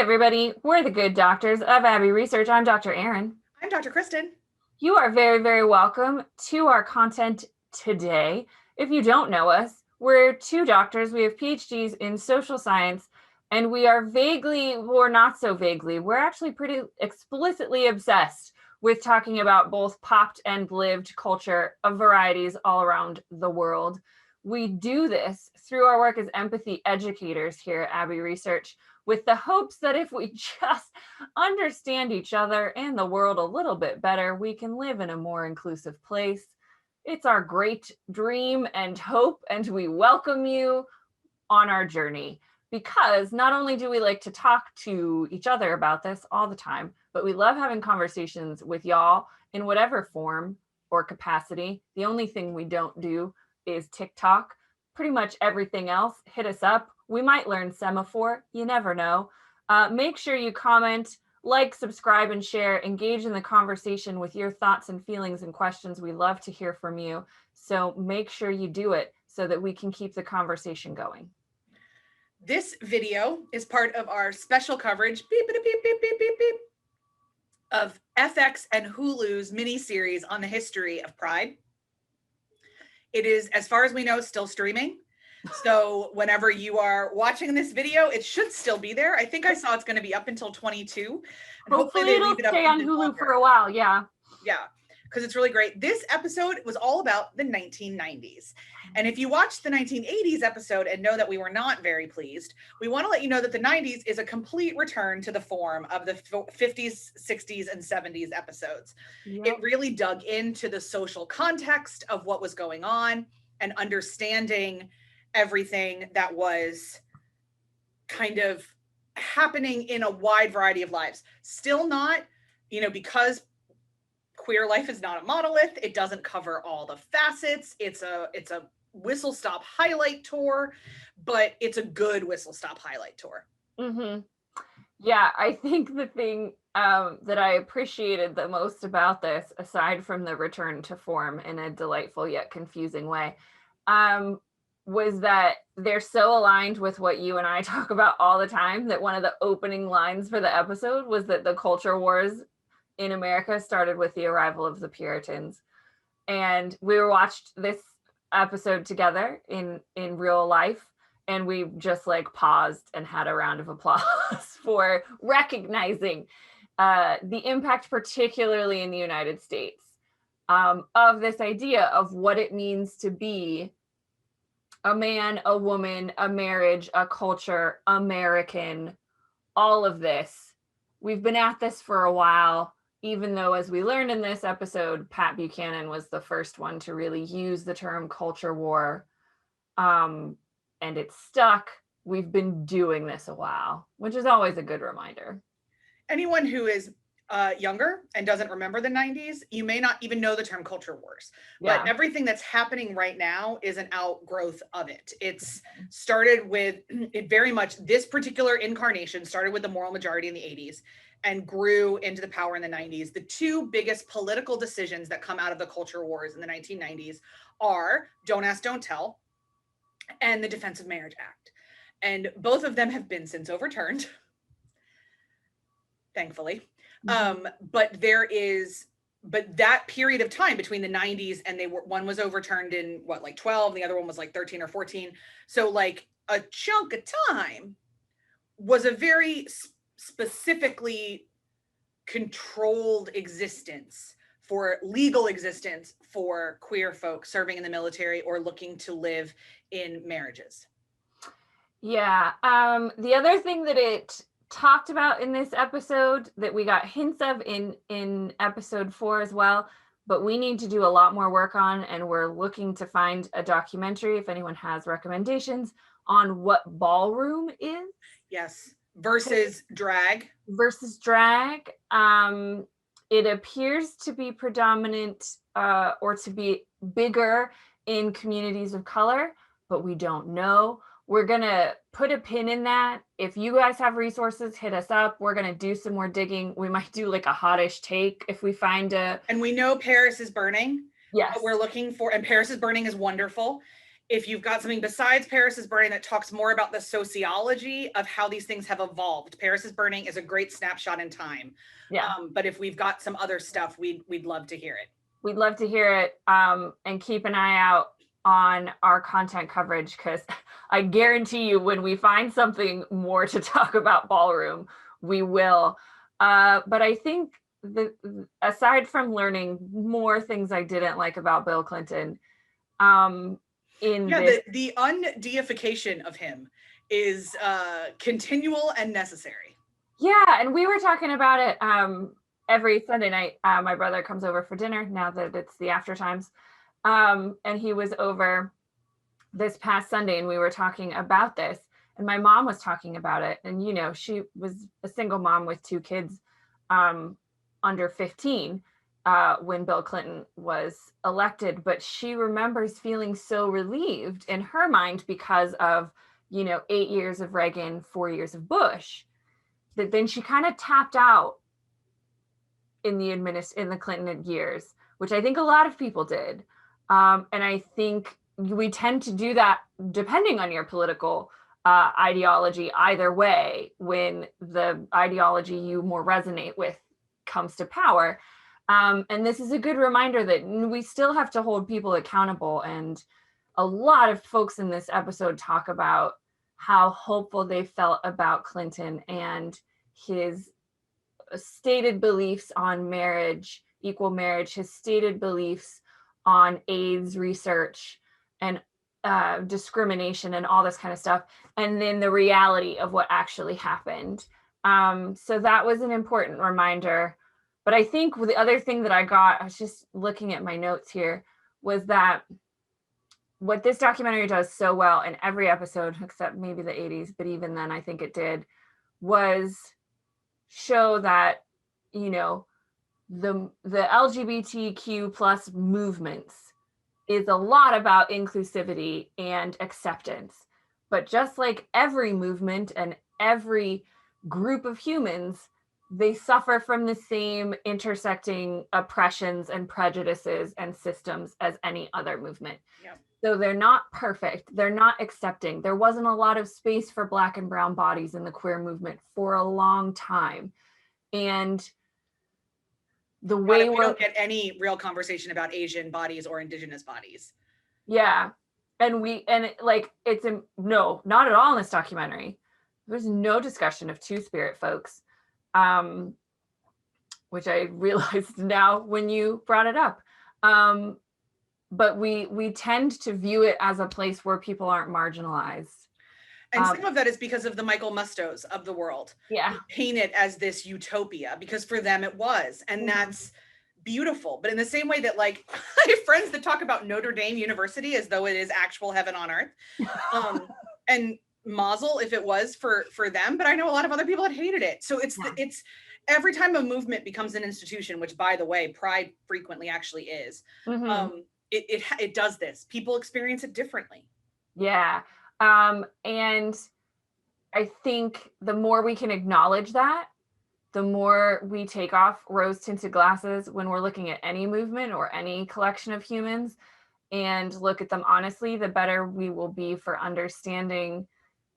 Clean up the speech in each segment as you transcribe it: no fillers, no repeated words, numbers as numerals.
everybody, we're the good doctors of Abbey Research. I'm Dr. Erin. I'm Dr. Kristen. You are very, very welcome to our content today. If you don't know us, we're two doctors. We have PhDs in social science, and we are vaguely, or not so vaguely, we're actually pretty explicitly obsessed with talking about both popped and lived culture of varieties all around the world. We do this through our work as empathy educators here at Abbey Research, with the hopes that if we just understand each other and the world a little bit better, we can live in a more inclusive place. It's our great dream and hope, and we welcome you on our journey, because not only do we like to talk to each other about this all the time, but we love having conversations with y'all in whatever form or capacity. The only thing we don't do is TikTok. Pretty much everything else, hit us up. We might learn semaphore, you never know. Make sure you comment, like, subscribe, and share. Engage in the conversation with your thoughts and feelings and questions. We love to hear from you. So make sure you do it so that we can keep the conversation going. This video is part of our special coverage, beep, beep, beep, beep, beep, beep, beep, of FX and Hulu's mini-series on the history of Pride. It is, as far as we know, still streaming. So whenever you are watching this video, it should still be there. I think I saw it's going to be up until 22. And hopefully they leave it up on Hulu longer. For a while. Yeah. Yeah, because it's really great. This episode was all about the 1990s. And if you watched the 1980s episode and know that we were not very pleased, we want to let you know that the 90s is a complete return to the form of the 50s, 60s, and 70s episodes. Yep. It really dug into the social context of what was going on and understanding everything that was kind of happening in a wide variety of lives. Still not, because queer life is not a monolith. It doesn't cover all the facets. It's a whistle stop highlight tour, but it's a good whistle stop highlight tour. Mm-hmm. Yeah, I think the thing that I appreciated the most about this, aside from the return to form in a delightful yet confusing way, was that they're so aligned with what you and I talk about all the time, that one of the opening lines for the episode was that the culture wars in America started with the arrival of the Puritans. And we watched this episode together in real life, and we just paused and had a round of applause for recognizing the impact, particularly in the United States, of this idea of what it means to be a man, a woman, a marriage, a culture, American, all of this. We've been at this for a while, even though, as we learned in this episode, Pat Buchanan was the first one to really use the term culture war. And it's stuck. We've been doing this a while, which is always a good reminder. Anyone who is younger and doesn't remember the 90s, you may not even know the term culture wars, but everything that's happening right now is an outgrowth of it. It's started with it very much, this particular incarnation started with the moral majority in the 80s and grew into the power in the 90s. The two biggest political decisions that come out of the culture wars in the 1990s are Don't Ask, Don't Tell and the Defense of Marriage Act. And both of them have been since overturned, thankfully. But that period of time between the 90s and one was overturned in 12, the other one was 13 or 14. So a chunk of time was a very specifically controlled existence, for legal existence for queer folk serving in the military or looking to live in marriages. Yeah. The other thing that it talked about in this episode that we got hints of in episode 4 as well, but we need to do a lot more work on, and we're looking to find a documentary, if anyone has recommendations, on what ballroom is. Yes. Versus drag. It appears to be predominant or to be bigger in communities of color, but we don't know. We're going to put a pin in that. If you guys have resources, hit us up. We're going to do some more digging. We might do a hottish take if we find a... And we know Paris is Burning. Yes. What we're looking for, and Paris is Burning is wonderful. if you've got something besides Paris is Burning that talks more about the sociology of how these things have evolved, Paris is Burning is a great snapshot in time. Yeah. But if we've got some other stuff, we'd love to hear it. We'd love to hear it, and keep an eye out on our content coverage, because I guarantee you when we find something more to talk about ballroom, we will. But I think aside from learning more things I didn't like about Bill Clinton, the undeification of him is continual and necessary. Yeah, and we were talking about it every Sunday night. My brother comes over for dinner now that it's the after times. And he was over this past Sunday and we were talking about this. And my mom was talking about it. And, you know, she was a single mom with 2 kids under 15 when Bill Clinton was elected. But she remembers feeling so relieved in her mind because of, you know, 8 years of Reagan, 4 years of Bush, that then she kind of tapped out in the Clinton years, which I think a lot of people did. And I think we tend to do that depending on your political ideology either way, when the ideology you more resonate with comes to power. And this is a good reminder that we still have to hold people accountable. And a lot of folks in this episode talk about how hopeful they felt about Clinton and his stated beliefs on marriage, equal marriage, his stated beliefs on AIDS research and discrimination and all this kind of stuff, and then the reality of what actually happened. So that was an important reminder. But I think the other thing that I got, I was just looking at my notes here, was that what this documentary does so well in every episode, except maybe the 80s, but even then I think it did, was show that, you know, the LGBTQ plus movements is a lot about inclusivity and acceptance. But just like every movement and every group of humans, they suffer from the same intersecting oppressions and prejudices and systems as any other movement. Yep. So they're not perfect. They're not accepting. There wasn't a lot of space for Black and brown bodies in the queer movement for a long time. And the way we don't get any real conversation about Asian bodies or Indigenous bodies. Yeah. And it's no, not at all in this documentary. There's no discussion of Two-Spirit folks, which I realized now when you brought it up. But we tend to view it as a place where people aren't marginalized. And some of that is because of the Michael Mustos of the world. Yeah. Who paint it as this utopia, because for them it was. And that's beautiful. But in the same way that, like, I have friends that talk about Notre Dame University as though it is actual heaven on earth. And mazel if it was for them, but I know a lot of other people that hated it. So it's every time a movement becomes an institution, which, by the way, Pride frequently actually is, it does this. People experience it differently. Yeah. And I think the more we can acknowledge that, the more we take off rose-tinted glasses when we're looking at any movement or any collection of humans and look at them honestly, the better we will be for understanding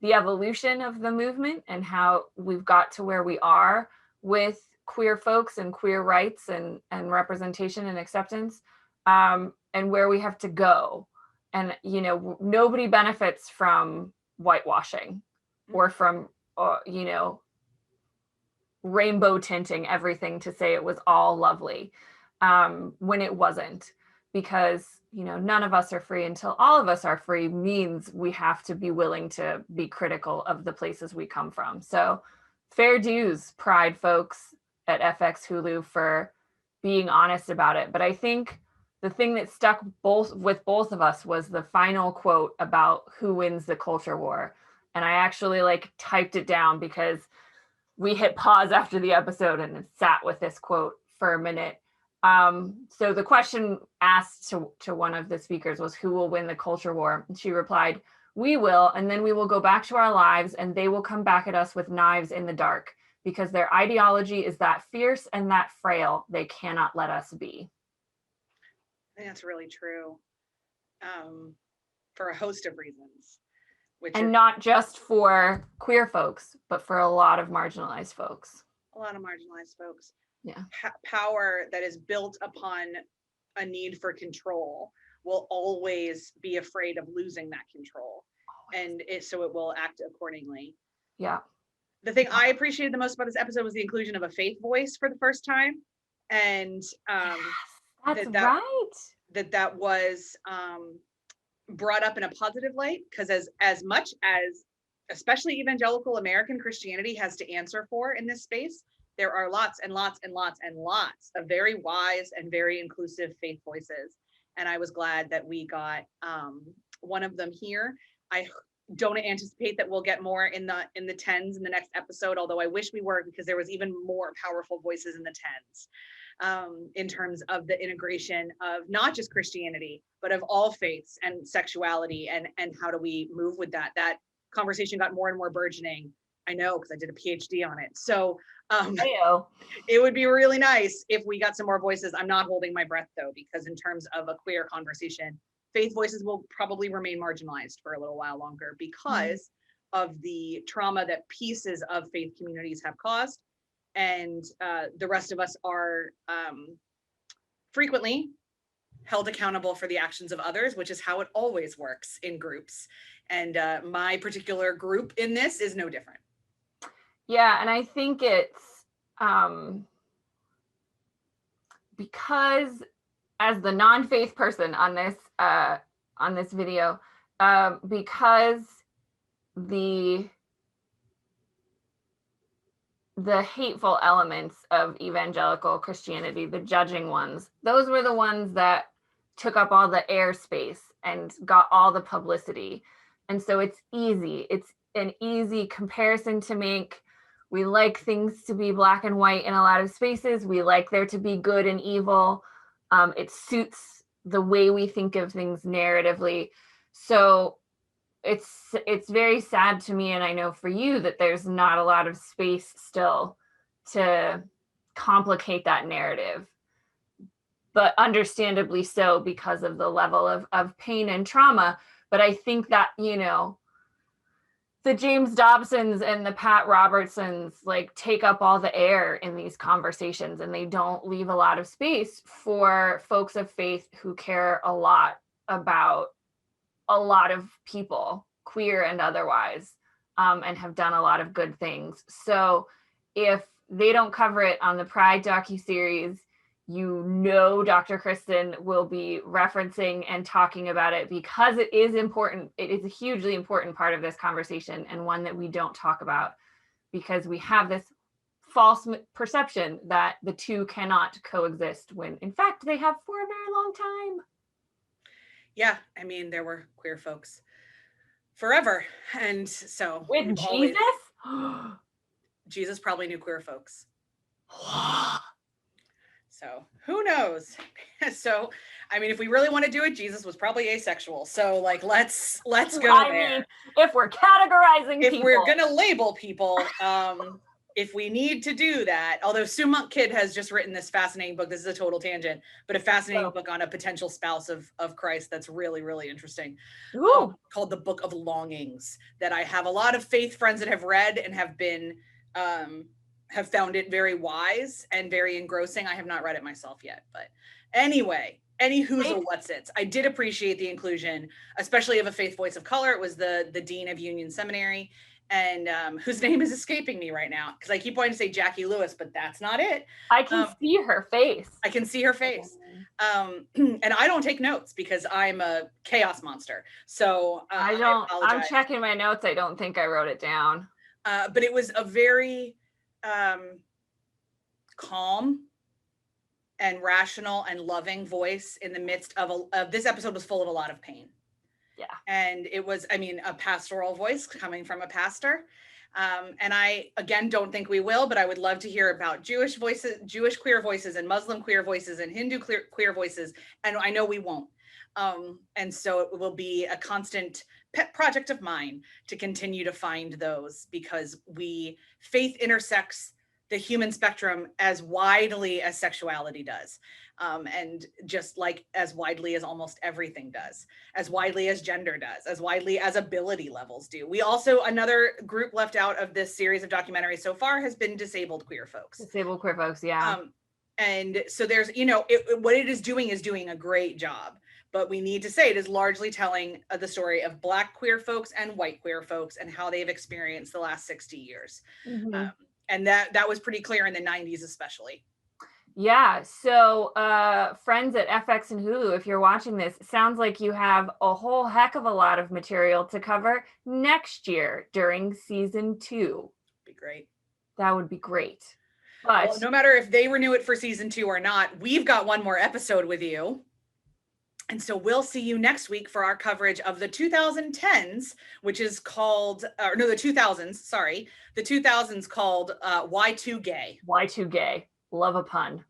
the evolution of the movement and how we've got to where we are with queer folks and queer rights and representation and acceptance, and where we have to go. And, you know, nobody benefits from whitewashing or from, you know, rainbow tinting everything to say it was all lovely, when it wasn't. Because, you know, none of us are free until all of us are free means we have to be willing to be critical of the places we come from. So fair dues, Pride folks at FX Hulu, for being honest about it. But I think the thing that stuck with both of us was the final quote about who wins the culture war. And I actually typed it down because we hit pause after the episode and sat with this quote for a minute. So the question asked to one of the speakers was, who will win the culture war? And she replied, "We will, and then we will go back to our lives and they will come back at us with knives in the dark, because their ideology is that fierce and that frail, they cannot let us be." I think that's really true. for a host of reasons, which And is not just for queer folks, but for a lot of marginalized folks. a lot of marginalized folks. Yeah. Power that is built upon a need for control will always be afraid of losing that control. And so it will act accordingly. Yeah. The thing I appreciated the most about this episode was the inclusion of a faith voice for the first time. And that's right. That was brought up in a positive light, because as much as especially evangelical American Christianity has to answer for in this space, there are lots and lots and lots and lots of very wise and very inclusive faith voices. And I was glad that we got one of them here. I don't anticipate that we'll get more in the tens in the next episode, although I wish we were, because there was even more powerful voices in the tens. In terms of the integration of not just Christianity, but of all faiths and sexuality, and how do we move with that. That conversation got more and more burgeoning. I know, because I did a PhD on it. So it would be really nice if we got some more voices. I'm not holding my breath though, because in terms of a queer conversation, faith voices will probably remain marginalized for a little while longer, because of the trauma that pieces of faith communities have caused. And the rest of us are frequently held accountable for the actions of others, which is how it always works in groups. And my particular group in this is no different. Yeah, and I think it's because as the non-faith person on this video, because the hateful elements of evangelical Christianity, the judging ones, those were the ones that took up all the airspace and got all the publicity. And so it's easy. It's an easy comparison to make. We like things to be black and white in a lot of spaces. We like there to be good and evil. It suits the way we think of things narratively. So it's very sad to me, and I know for you, that there's not a lot of space still to complicate that narrative, but understandably so, because of the level of pain and trauma. But I think that, the James Dobsons and the Pat Robertsons take up all the air in these conversations, and they don't leave a lot of space for folks of faith who care a lot about a lot of people, queer and otherwise, and have done a lot of good things. So if they don't cover it on the Pride docuseries, Dr. Kristen will be referencing and talking about it, because it is important. It is a hugely important part of this conversation, and one that we don't talk about, because we have this false perception that the two cannot coexist, when in fact they have for a very long time. Yeah, I mean, there were queer folks forever. And so with Jesus? Jesus probably knew queer folks. So who knows? So, I mean, if we really want to do it, Jesus was probably asexual. So let's go there. Mean, if we're categorizing if people. We're going to label people, if we need to do that, although Sue Monk Kidd has just written this fascinating book. This is a total tangent, but a fascinating book on a potential spouse of Christ that's really, really interesting, called The Book of Longings, that I have a lot of faith friends that have read and have been, have found it very wise and very engrossing. I have not read it myself yet, but anyway, any whoozle whatsits. I did appreciate the inclusion, especially of a faith voice of color. It was the dean of Union Seminary, and whose name is escaping me right now, because I keep wanting to say Jackie Lewis, but that's not it. I can see her face. I can see her face. And I don't take notes because I'm a chaos monster. So I don't. I'm checking my notes. I don't think I wrote it down. But it was a very calm and rational and loving voice in the midst of this episode was full of a lot of pain. Yeah. And it was, I mean, a pastoral voice coming from a pastor. And I, again, don't think we will, but I would love to hear about Jewish queer voices, and Muslim queer voices, and Hindu queer voices. And I know we won't. And so it will be a constant pet project of mine to continue to find those, because faith intersects the human spectrum as widely as sexuality does. And just like as widely as almost everything does, as widely as gender does, as widely as ability levels do. We also, another group left out of this series of documentaries so far has been disabled queer folks. Disabled queer folks, yeah. And so there's, what it is doing a great job. But we need to say it is largely telling the story of Black queer folks and white queer folks and how they've experienced the last 60 years. Mm-hmm. And that was pretty clear in the 90s, especially. Yeah. So, friends at FX and Hulu, if you're watching this, it sounds like you have a whole heck of a lot of material to cover next year during season 2. Be great. That would be great. But well, no matter if they renew it for season 2 or not, we've got one more episode with you. And so we'll see you next week for our coverage of the 2010s, which is called, the 2000s, sorry. The 2000s called Y2 Gay. Y2 Gay. Love a pun.